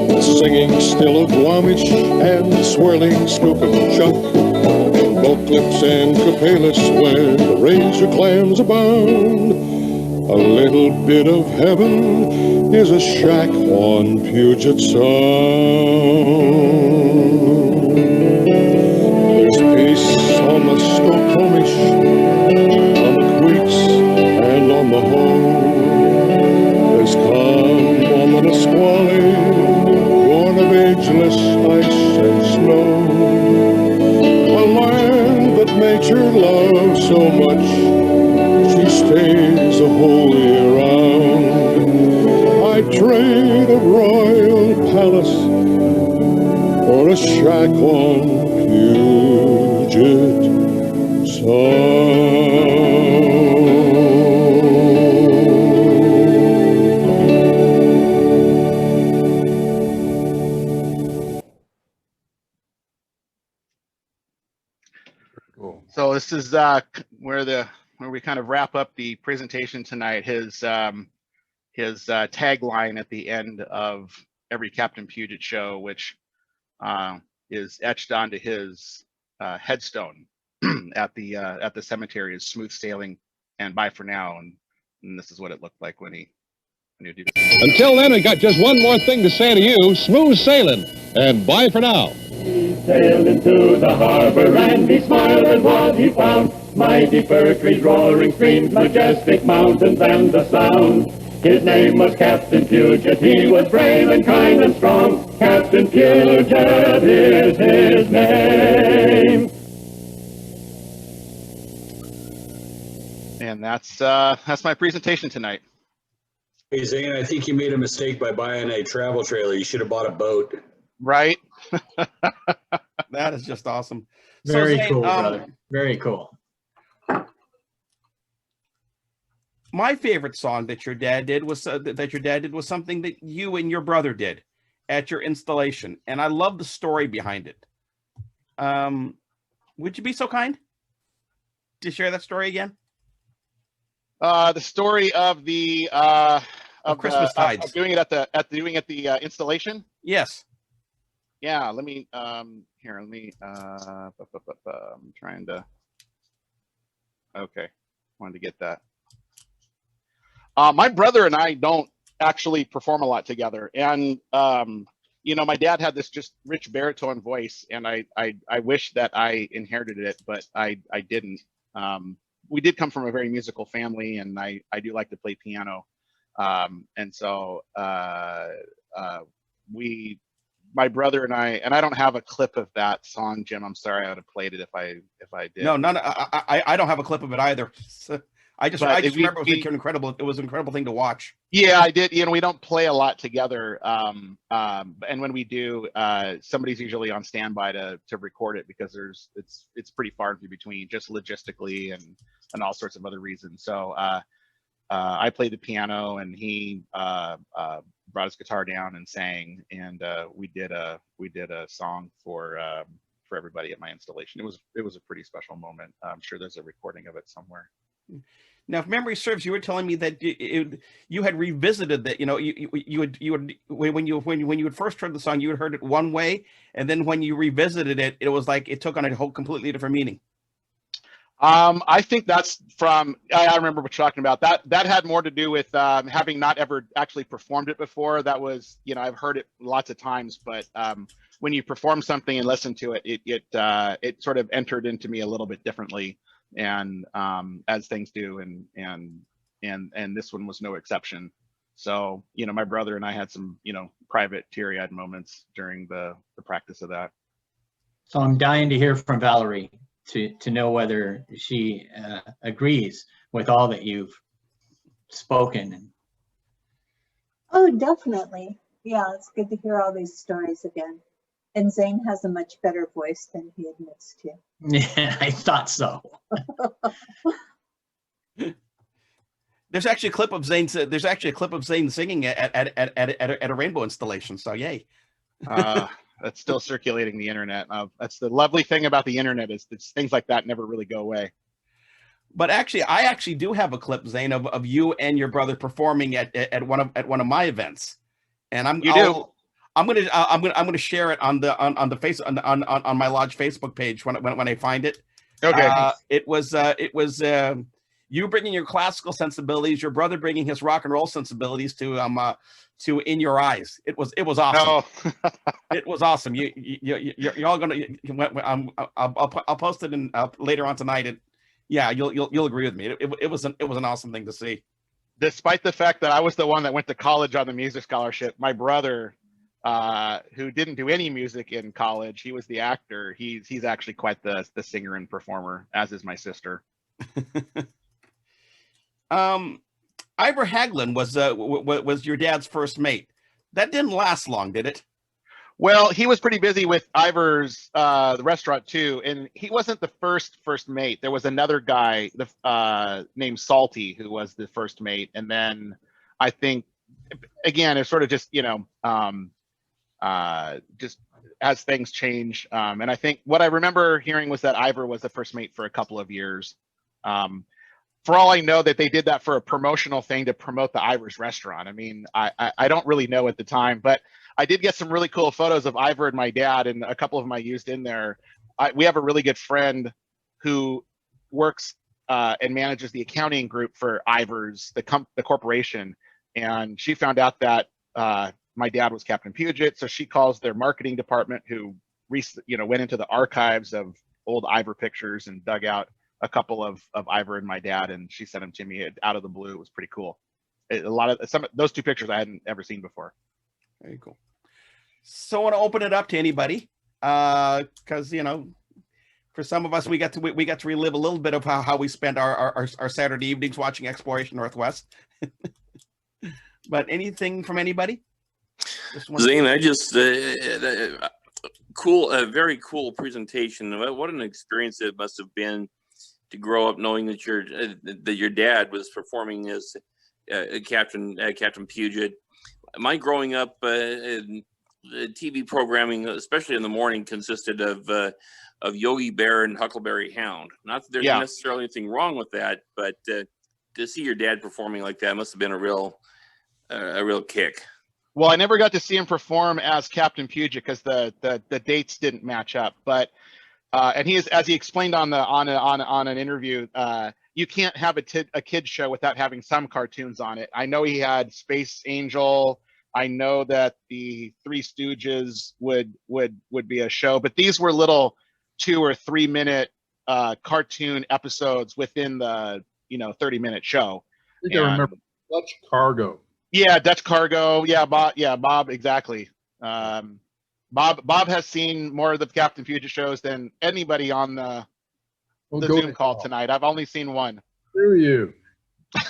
the singing still of Guamish and the swirling skookum chuck, and Beauclips and Copalis, where the razor clams abound. A little bit of heaven is a shack on Puget Sound. There's peace on the Snoqualmish, on the Creeks, and on the Hoe. There's calm on the Nisqually, born of ageless ice and snow. A land that nature loves so much, she stays a whole year round. I'd trade a royal palace for a shack on Puget Sound. So this is where we kind of wrap up the presentation tonight. His tagline at the end of every Captain Puget show, which is etched onto his headstone at the cemetery, is "Smooth sailing and bye for now." And this is what it looked like when he did this. Until then, I got just one more thing to say to you: smooth sailing and bye for now. He sailed into the harbor and he smiled at what he found. Mighty fir trees, roaring streams, majestic mountains and the sound. His name was Captain Puget, he was brave and kind and strong. Captain Puget is his name. And that's my presentation tonight. Hey Zane, I think you made a mistake by buying a travel trailer. You should have bought a boat. Right? That is just awesome. Very Zane, cool, brother. Very cool. My favorite song that your dad did was something that you and your brother did at your installation, and I love the story behind it. Would you be so kind to share that story again? The story of the of Christmas tides, of doing it at the installation. Yes. Yeah. Let me here. Let me. I'm trying to. Okay, wanted to get that. My brother and I don't actually perform a lot together, and you know, my dad had this just rich baritone voice, and I wish that I inherited it, but I didn't. We did come from a very musical family, and I do like to play piano, and so my brother and I don't have a clip of that song, Jim. I'm sorry, I would have played it if I did. No, I don't have a clip of it either. So I just remember it was incredible. It was an incredible thing to watch. Yeah, I did. We don't play a lot together, and when we do, somebody's usually on standby to record it because it's pretty far in between, just logistically and all sorts of other reasons. So I played the piano, and he brought his guitar down and sang, and we did a song for everybody at my installation. It was a pretty special moment. I'm sure there's a recording of it somewhere. Now, if memory serves, you were telling me that you had revisited that. You would when you had first heard the song, you had heard it one way, and then when you revisited it, it was like it took on a whole completely different meaning. I think that's from. I remember what you're talking about. That had more to do with having not ever actually performed it before. That was, I've heard it lots of times, but when you perform something and listen to it, it sort of entered into me a little bit differently. And as things do, and this one was no exception. So my brother and I had some private teary-eyed moments during the practice of that. So I'm dying to hear from Valerie to know whether she agrees with all that you've spoken. Oh, definitely. Yeah, it's good to hear all these stories again. And Zane has a much better voice than he admits to. Yeah, I thought so. There's actually a clip of Zane. There's actually a clip of Zane singing at a rainbow installation. So yay! That's still circulating the internet. That's the lovely thing about the internet is things like that never really go away. But actually, I do have a clip, Zane, of you and your brother performing at one of my events, and I'm gonna share it on the face on my lodge Facebook page when I find it. Okay. It was you bringing your classical sensibilities, your brother bringing his rock and roll sensibilities to In Your Eyes. It was awesome. Oh. It was awesome. You're all gonna. I'll post it later on tonight. You'll agree with me. It was an awesome thing to see. Despite the fact that I was the one that went to college on the music scholarship, my brother, who didn't do any music in college, he was the actor. He's actually quite the singer and performer, as is my sister. Ivor Haglund was your dad's first mate. That didn't last long, did it? Well, he was pretty busy with Ivor's the restaurant too, and he wasn't the first mate. There was another guy named Salty who was the first mate, and then I think again it's sort of just just as things change. And I think what I remember hearing was that Ivor was the first mate for a couple of years. For all I know, that they did that for a promotional thing to promote the Ivor's restaurant. I mean, I don't really know at the time, but I did get some really cool photos of Ivor and my dad, and a couple of them I used in there. We have a really good friend who works and manages the accounting group for Ivor's, the corporation, and she found out that my dad was Captain Puget, so she calls their marketing department, who went into the archives of old Ivor pictures and dug out a couple of Ivor and my dad, and she sent them to me out of the blue. It was pretty cool. Some of those two pictures I hadn't ever seen before. Very cool. So I want to open it up to anybody, because for some of us we got to relive a little bit of how we spent our Saturday evenings watching Exploration Northwest. But anything from anybody? Zane, I just a very cool presentation. What an experience it must have been to grow up knowing that your dad was performing as Captain Puget. My growing up, TV programming, especially in the morning, consisted of Yogi Bear and Huckleberry Hound. Not that there's necessarily anything wrong with that, but to see your dad performing like that must have been a real kick. Well, I never got to see him perform as Captain Puget because the dates didn't match up. But and he is, as he explained on an interview, you can't have a kid show without having some cartoons on it. I know he had Space Angel. I know that the Three Stooges would be a show, but these were little 2 or 3 minute cartoon episodes within the 30-minute show. I think I remember Dutch Cargo. Yeah, Dutch Cargo. Yeah, Bob, exactly. Bob has seen more of the Captain Puget shows than anybody on the Zoom call tonight. I've only seen one. Screw you.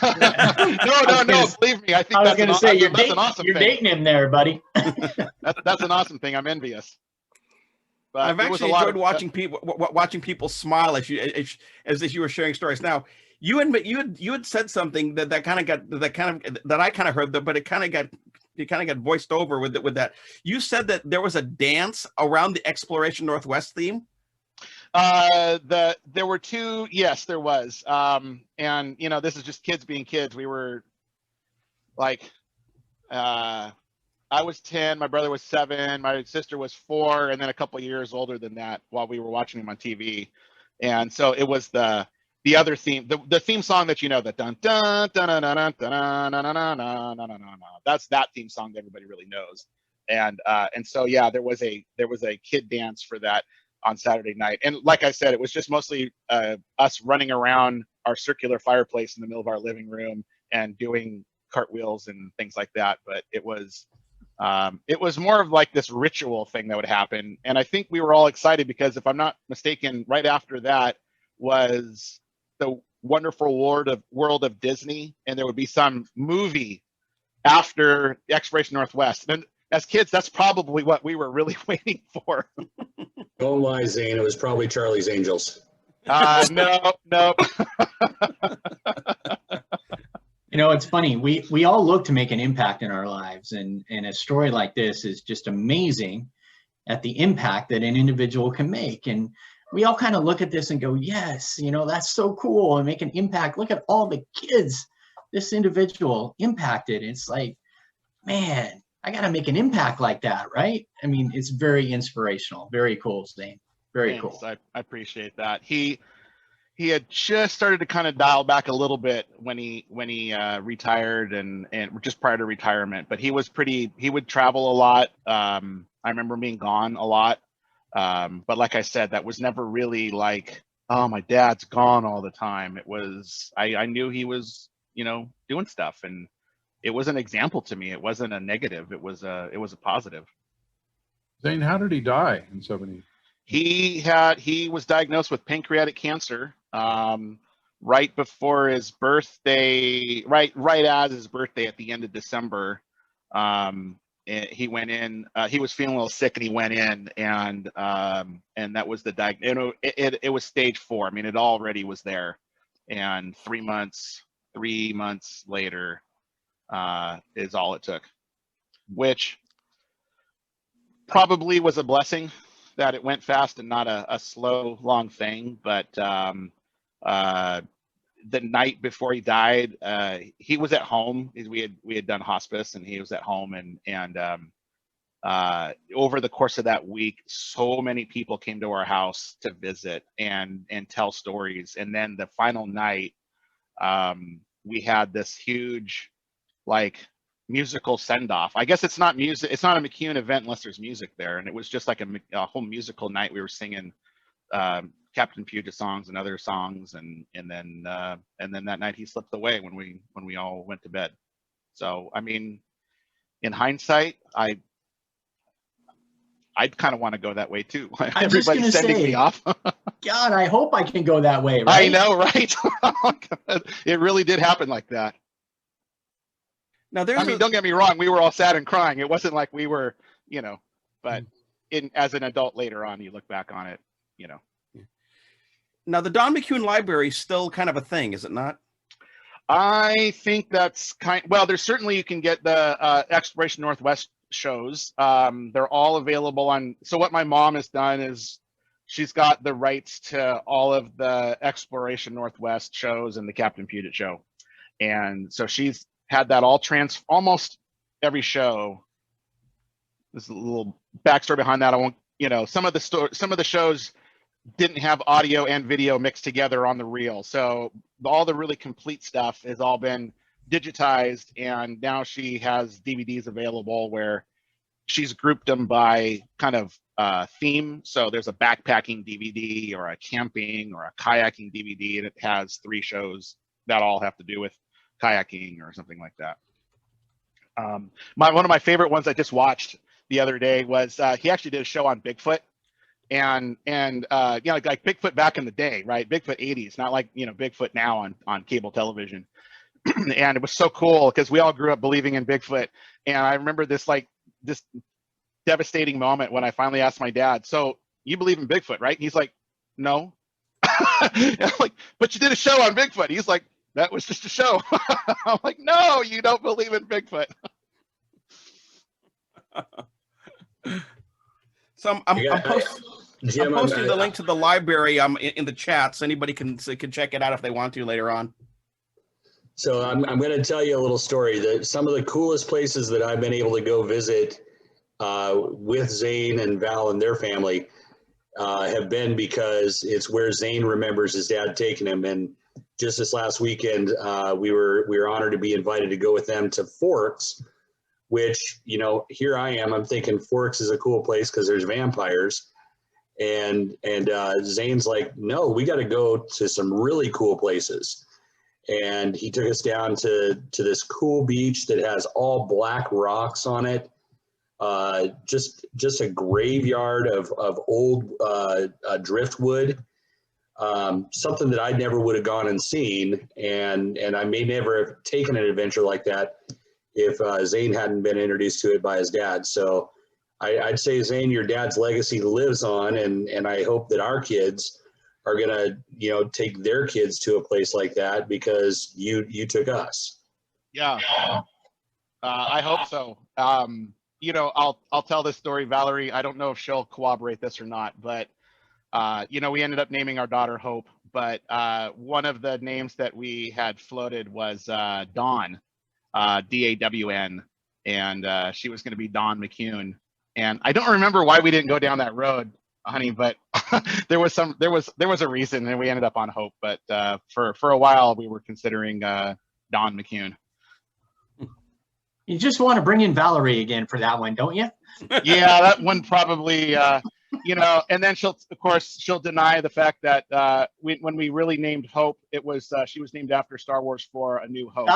No. Believe me, I think I was that's going to say that's an awesome you're thing. dating him there, buddy. That's an awesome thing. I'm envious. But I've actually enjoyed watching people smile as you were sharing stories. Now, you had said something that I kind of heard, but it kind of got voiced over with that. You said that there was a dance around the Exploration Northwest theme. There were two. Yes, there was. And this is just kids being kids. We were like, I was 10, my brother was 7, my sister was 4, and then a couple of years older than that while we were watching him on TV. And so it was the other theme, the theme song that the dun dun dun dun dun dun dun dun dun dun. That's that theme song that everybody really knows. And so yeah, there was a kid dance for that on Saturday night. And like I said, it was just mostly us running around our circular fireplace in the middle of our living room and doing cartwheels and things like that. But it was more of like this ritual thing that would happen. And I think we were all excited because, if I'm not mistaken, right after that was the wonderful world of Disney, and there would be some movie after Exploration Northwest. And as kids, that's probably what we were really waiting for. Don't lie, Zane. It was probably Charlie's Angels. No. It's funny. We all look to make an impact in our lives, and a story like this is just amazing at the impact that an individual can make. And we all kind of look at this and go, yes, that's so cool, and make an impact. Look at all the kids this individual impacted. It's like, man, I got to make an impact like that, right? I mean, it's very inspirational. Very cool, Zane. Very Thanks. cool. I appreciate that. He had just started to kind of dial back a little bit when he retired and just prior to retirement, but he would travel a lot. I remember being gone a lot. But like I said, that was never really like, oh, my dad's gone all the time. It was, I knew he was, doing stuff, and it was an example to me. It wasn't a negative. It was a positive. Zane, how did he die in 70? He was diagnosed with pancreatic cancer right before his birthday, right as his birthday at the end of December. He went in. He was feeling a little sick, and he went in, and that was the diagnosis. It was stage 4. I mean, it already was there, and 3 months later is all it took, which probably was a blessing that it went fast and not a slow, long thing. But the night before he died, he was at home. We had done hospice, and he was at home, and over the course of that week, so many people came to our house to visit and tell stories. And then the final night, we had this huge, like, musical send-off. I guess it's not music. It's not a McCune event unless there's music there. And it was just like a whole musical night. We were singing Captain Puget songs and other songs, and then that night he slipped away when we all went to bed. So I mean, in hindsight, I'd kind of want to go that way too. Everybody's sending me off. God, I hope I can go that way. Right? I know, right? It really did happen like that. Now, don't get me wrong. We were all sad and crying. It wasn't like we were, but as an adult later on, you look back on it, Now, the Don McCune Library is still kind of a thing, is it not? I think that's well, there's certainly, you can get the Exploration Northwest shows. They're all available on. So what my mom has done is she's got the rights to all of the Exploration Northwest shows and the Captain Puget show. And so she's had that all almost every show. There's a little backstory behind that. I won't, some of the shows didn't have audio and video mixed together on the reel. So all the really complete stuff has all been digitized, and now she has DVDs available where she's grouped them by kind of theme. So there's a backpacking DVD or a camping or a kayaking DVD, and it has 3 shows that all have to do with kayaking or something like that. One of my favorite ones I just watched the other day was he actually did a show on Bigfoot, and like Bigfoot back in the day, right? Bigfoot 80s, not like Bigfoot now on cable television. and it was so cool because we all grew up believing in Bigfoot. And I remember this devastating moment when I finally asked my dad, "So you believe in Bigfoot, right?" He's like, "No." And I'm like, "But you did a show on Bigfoot." He's like, "That was just a show." I'm like, "No, you don't believe in Bigfoot." So I'm posting the link to the library in the chat, so anybody can check it out if they want to later on. So I'm going to tell you a little story. That some of the coolest places that I've been able to go visit with Zane and Val and their family have been because it's where Zane remembers his dad taking him. And just this last weekend, we were honored to be invited to go with them to Forks, which, you know, here I am, I'm thinking Forks is a cool place because there's vampires. And Zane's like, "No, we got to go to some really cool places." And he took us down to this cool beach that has all black rocks on it. Just a graveyard of old driftwood. Something that I never would have gone and seen. And I may never have taken an adventure like that if Zane hadn't been introduced to it by his dad. So I'd say, Zane, your dad's legacy lives on, and I hope that our kids are gonna, you know, take their kids to a place like that because you took us. Yeah, I hope so. You know, I'll tell this story, Valerie. I don't know if she'll corroborate this or not, but you know, we ended up naming our daughter Hope. But one of the names that we had floated was Dawn, D-A-W-N, and she was going to be Dawn McCune. And I don't remember why we didn't go down that road, honey, but there was a reason, and we ended up on Hope. But for a while, we were considering Dawn McCune. You just want to bring in Valerie again for that one, don't you? Yeah, that one probably, you know, and then she'll deny the fact that when we really named Hope, it was she was named after Star Wars 4: A New Hope.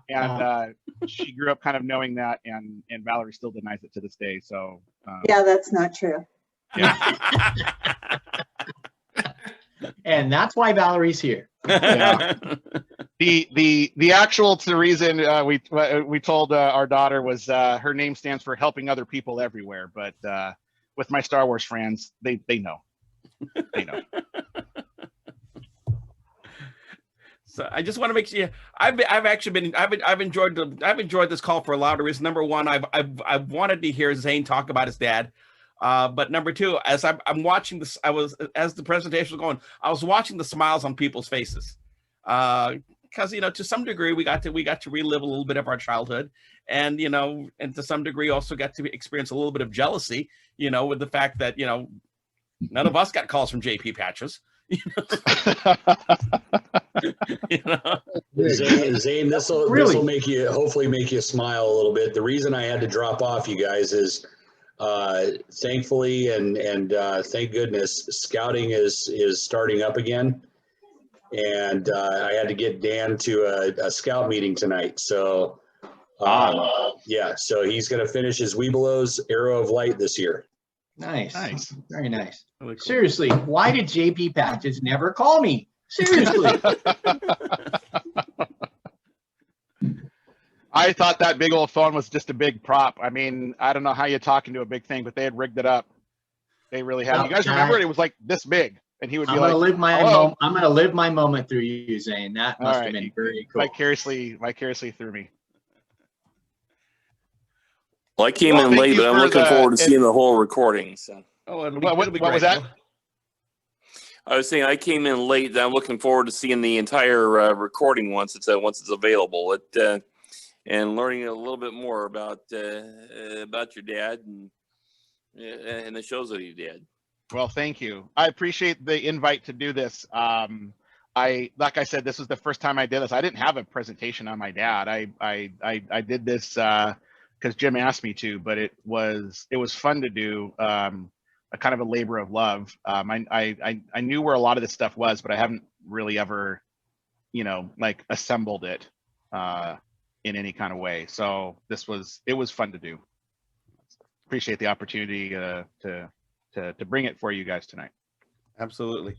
And she grew up kind of knowing that, and Valerie still denies it to this day. So yeah, that's not true. Yeah. And that's why Valerie's here. Yeah. The actual reason we told our daughter was her name stands for helping other people everywhere, but with my Star Wars fans, they know. They know. So I just want to make sure I've enjoyed this call for a lot of reasons. Number one, I've wanted to hear Zane talk about his dad. But number two, as I'm watching this, as the presentation was going, I was watching the smiles on people's faces. Because, you know, to some degree we got to relive a little bit of our childhood, and, you know, and to some degree also got to experience a little bit of jealousy, you know, with the fact that, you know, none of us got calls from JP Patches. You know? Zane, this will hopefully make you smile a little bit. The reason I had to drop off, you guys, is thankfully and thank goodness scouting is starting up again, and I had to get Dan to a scout meeting tonight. So yeah, so he's going to finish his Weebelow's Arrow of Light this year. Nice. Very nice. Really cool. Seriously, why did JP Patches never call me? Seriously. I thought that big old phone was just a big prop. I mean, I don't know how you talk into a big thing, but they had rigged it up. They really had. You guys remember it was like this big, and he would be like, I'm going to live my moment through you, Zane. That must have been very cool. Vicariously through me. Well, I came in late, but I'm looking forward to seeing the whole recording. So. What was that? I was saying I came in late. I'm looking forward to seeing the entire recording once it's available. And learning a little bit more about your dad and the shows that he did. Well, thank you. I appreciate the invite to do this. Like I said, this was the first time I did this. I didn't have a presentation on my dad. I did this because Jim asked me to, but it was fun to do. A kind of a labor of love. I knew where a lot of this stuff was, but I haven't really ever, you know, like assembled it in any kind of way. So it was fun to do. Appreciate the opportunity to bring it for you guys tonight. Absolutely.